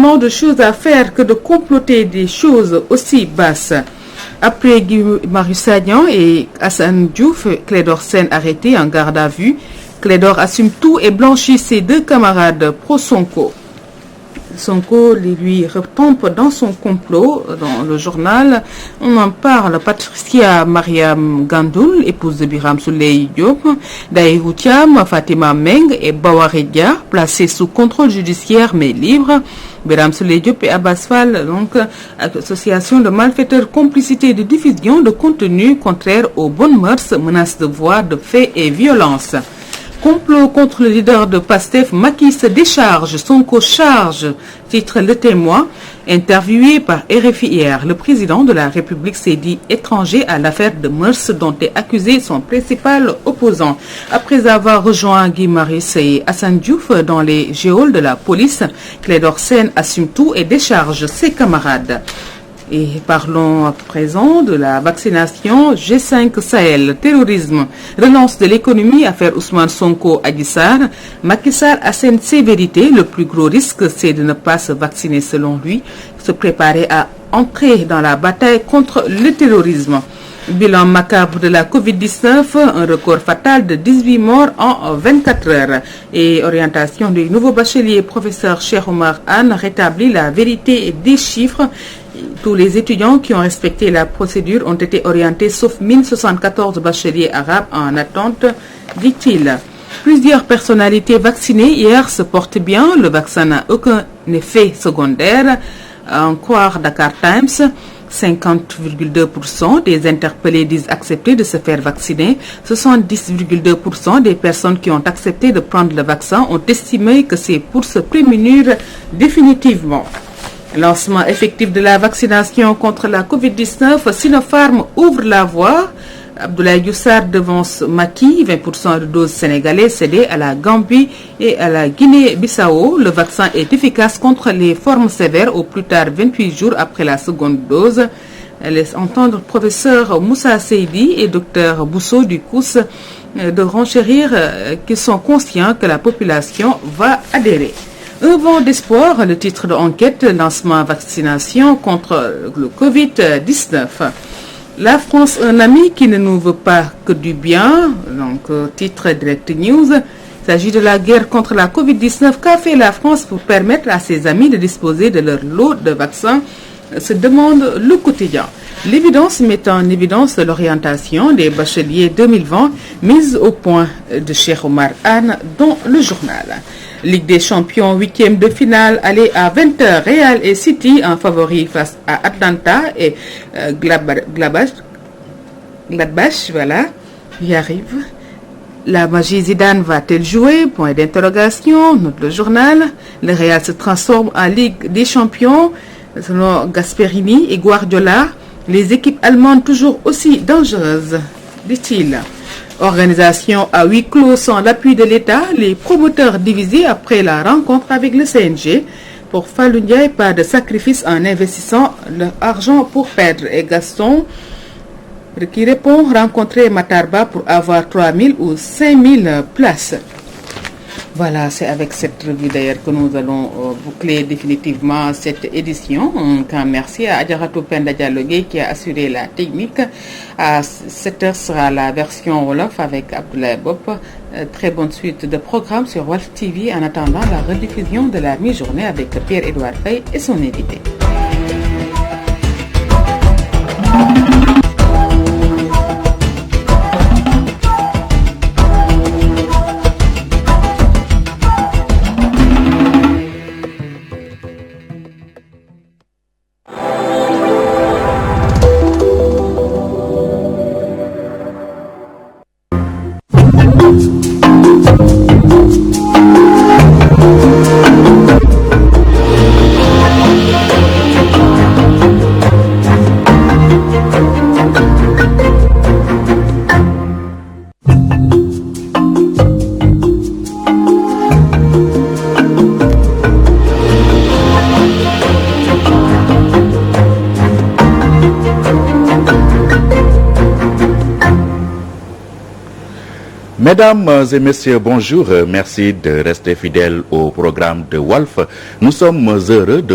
tellement de choses à faire que de comploter des choses aussi basses. Après Guy Marius Sagna et Assane Diouf, Clédor Sène arrêté en garde à vue. Clédor assume tout et blanchit ses 2 camarades pro-Sonko. Sonko lui retombe dans son complot. Dans le journal, on en parle. Patricia Mariam Gandoul, épouse de Biram Souleye Diop, Daïrou Thiam, Fatima Meng et Bawaredia, placés sous contrôle judiciaire mais libres. Biram Souleye Diop et Abbas Fall, donc association de malfaiteurs, complicité de diffusion de contenu contraire aux bonnes mœurs, menaces de voix, de faits et violences. Complot contre le leader de PASTEF, Macky se décharge, Sonko charge, titre Le Témoin. Interviewé par RFI hier, le président de la République s'est dit étranger à l'affaire de mœurs dont est accusé son principal opposant. Après avoir rejoint Guy Marius et Assane Diouf dans les geôles de la police, Clédor Sène assume tout et décharge ses camarades. Et parlons à présent de la vaccination. G5 Sahel, terrorisme, relance de l'économie, affaire Ousmane Sonko Adji Sarr. Macky Sall assène sévérité. Le plus gros risque, c'est de ne pas se vacciner selon lui, se préparer à entrer dans la bataille contre le terrorisme. Bilan macabre de la Covid-19, un record fatal de 18 morts en 24 heures. Et orientation du nouveau bachelier, professeur Cheikh Oumar Anne, rétablit la vérité des chiffres. Tous les étudiants qui ont respecté la procédure ont été orientés, sauf 1074 bacheliers arabes en attente, dit-il. Plusieurs personnalités vaccinées hier se portent bien. Le vaccin n'a aucun effet secondaire. En croire Dakar Times, 50,2% des interpellés disent accepter de se faire vacciner. 70,2% des personnes qui ont accepté de prendre le vaccin ont estimé que c'est pour se prémunir définitivement. Lancement effectif de la vaccination contre la Covid-19, Sinopharm ouvre la voie. Abdoulaye Diouf Sarr devance Macky, 20% de doses sénégalais cédées à la Gambie et à la Guinée-Bissau. Le vaccin est efficace contre les formes sévères au plus tard 28 jours après la seconde dose. Laisse entendre professeur Moussa Seydi et docteur Bousso du COUS de renchérir qu'ils sont conscients que la population va adhérer. Un vent d'espoir, le titre de enquête, lancement vaccination contre le Covid-19. La France, un ami qui ne nous veut pas que du bien, donc titre Direct News. Il s'agit de la guerre contre la Covid-19. Qu'a fait la France pour permettre à ses amis de disposer de leur lot de vaccins, se demande le quotidien. L'évidence met en évidence l'orientation des bacheliers 2020 mise au point de Cheikh Oumar Anne dans le journal. Ligue des champions, 8e de finale, aller à 20h, Real et City en favori face à Atlanta et Gladbach, voilà, y arrive. La magie Zidane va-t-elle jouer? Point d'interrogation, note le journal. Le Real se transforme en Ligue des champions. Selon Gasperini et Guardiola, les équipes allemandes toujours aussi dangereuses, dit-il. Organisation à huis clos sans l'appui de l'État, les promoteurs divisés après la rencontre avec le CNG. Pour Fallou Ndiaye, pas de sacrifice en investissant leur argent pour perdre. Et Gaston qui répond, rencontrer Matarba pour avoir 3000 ou 5000 places. Voilà, c'est avec cette revue d'ailleurs que nous allons boucler définitivement cette édition. Un grand merci à Adjaratou Penda Diallo qui a assuré la technique. À 7h sera la version Wolof avec Abdoulaye Bop. Très bonne suite de programmes sur Walf TV en attendant la rediffusion de la mi-journée avec Pierre-Édouard Faye et son invité. Mesdames et messieurs, bonjour. Merci de rester fidèles au programme de Walf. Nous sommes heureux de